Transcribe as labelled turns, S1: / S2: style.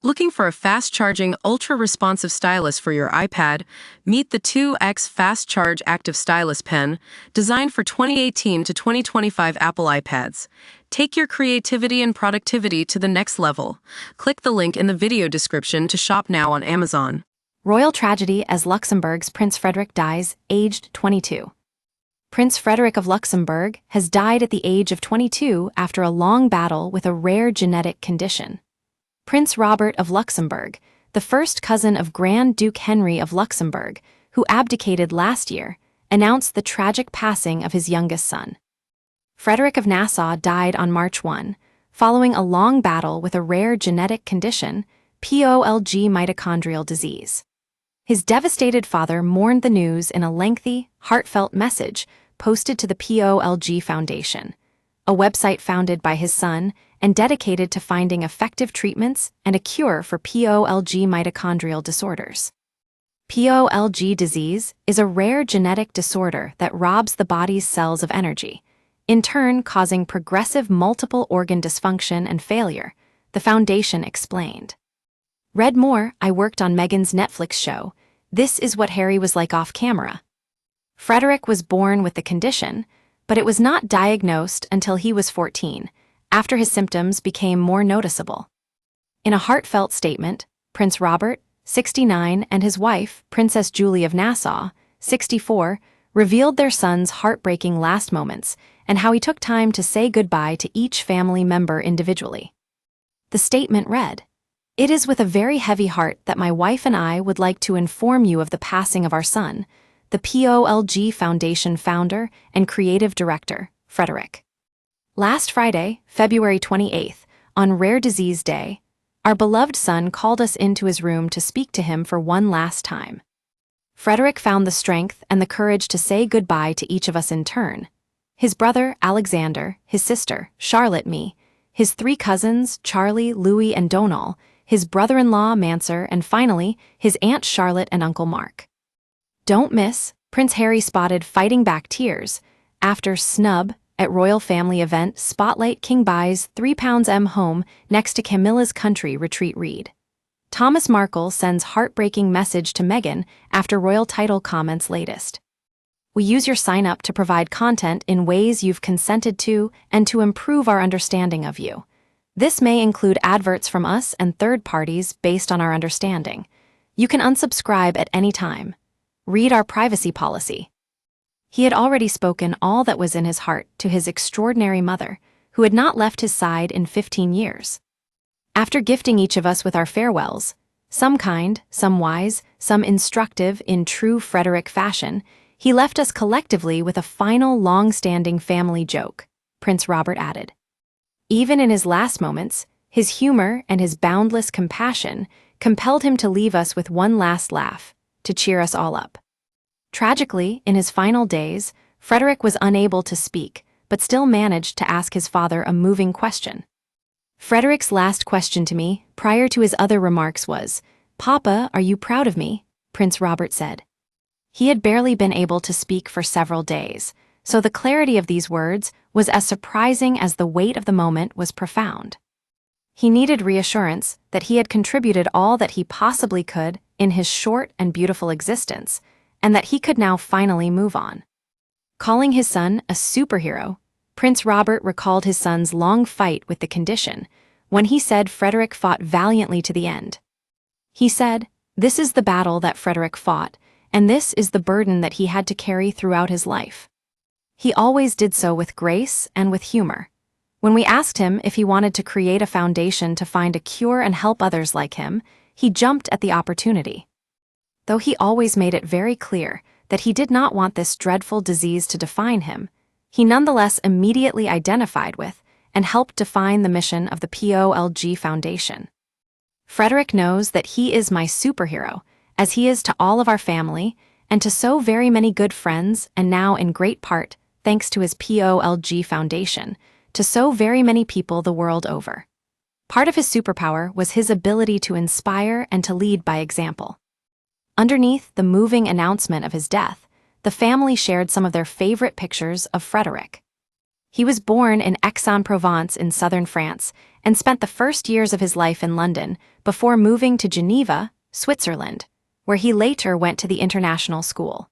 S1: Looking for a fast-charging, ultra-responsive stylus for your iPad? Meet the 2X Fast Charge Active Stylus Pen, designed for 2018 to 2025 Apple iPads. Take your creativity and productivity to the next level. Click the link in the video description to shop now on Amazon.
S2: Royal tragedy as Luxembourg's Prince Frederick dies, aged 22. Prince Frederick of Luxembourg has died at the age of 22 after a long battle with a rare genetic condition. Prince Robert of Luxembourg, the first cousin of Grand Duke Henry of Luxembourg, who abdicated last year, announced the tragic passing of his youngest son. Frederick of Nassau died on March 1, following a long battle with a rare genetic condition, POLG mitochondrial disease. His devastated father mourned the news in a lengthy, heartfelt message posted to the POLG Foundation, a website founded by his son and dedicated to finding effective treatments and a cure for POLG mitochondrial disorders. POLG disease is a rare genetic disorder that robs the body's cells of energy, in turn causing progressive multiple organ dysfunction and failure, the foundation explained. Read more. I worked on Meghan's Netflix show, This Is What Harry Was Like Off Camera. Frederick was born with the condition, but it was not diagnosed until he was 14, after his symptoms became more noticeable. In a heartfelt statement, Prince Robert, 69, and his wife, Princess Julie of Nassau, 64, revealed their son's heartbreaking last moments and how he took time to say goodbye to each family member individually. The statement read, "It is with a very heavy heart that my wife and I would like to inform you of the passing of our son, the POLG Foundation founder and creative director, Frederick. Last Friday, February 28th, on Rare Disease Day, our beloved son called us into his room to speak to him for one last time. Frederick found the strength and the courage to say goodbye to each of us in turn. His brother, Alexander, his sister, Charlotte, me, his three cousins, Charlie, Louis, and Donal, his brother-in-law, Manser, and finally, his Aunt Charlotte and Uncle Mark. Don't miss, Prince Harry spotted fighting back tears after snub at royal family event Spotlight King buys £3 home next to Camilla's country retreat read. Thomas Markle sends heartbreaking message to Meghan after royal title comments latest. We use your sign-up to provide content in ways you've consented to and to improve our understanding of you. This may include adverts from us and third parties based on our understanding. You can unsubscribe at any time. Read our privacy policy." He had already spoken all that was in his heart to his extraordinary mother, who had not left his side in 15 years. After gifting each of us with our farewells, some kind, some wise, some instructive in true Frederick fashion, he left us collectively with a final long-standing family joke, Prince Robert added. Even in his last moments, his humor and his boundless compassion compelled him to leave us with one last laugh, to cheer us all up. Tragically, in his final days, Frederick was unable to speak, but still managed to ask his father a moving question. Frederick's last question to me, prior to his other remarks, was, "Papa, are you proud of me?" Prince Robert said. He had barely been able to speak for several days, so the clarity of these words was as surprising as the weight of the moment was profound. He needed reassurance that he had contributed all that he possibly could in his short and beautiful existence, and that he could now finally move on. Calling his son a superhero, Prince Robert recalled his son's long fight with the condition, when he said Frederick fought valiantly to the end. He said, "This is the battle that Frederick fought, and this is the burden that he had to carry throughout his life. He always did so with grace and with humor. When we asked him if he wanted to create a foundation to find a cure and help others like him, he jumped at the opportunity. Though he always made it very clear that he did not want this dreadful disease to define him, he nonetheless immediately identified with and helped define the mission of the POLG Foundation. Frederick knows that he is my superhero, as he is to all of our family, and to so very many good friends, and now in great part, thanks to his POLG Foundation, to so very many people the world over. Part of his superpower was his ability to inspire and to lead by example." Underneath the moving announcement of his death, the family shared some of their favorite pictures of Frederick. He was born in Aix-en-Provence in southern France and spent the first years of his life in London before moving to Geneva, Switzerland, where he later went to the international school.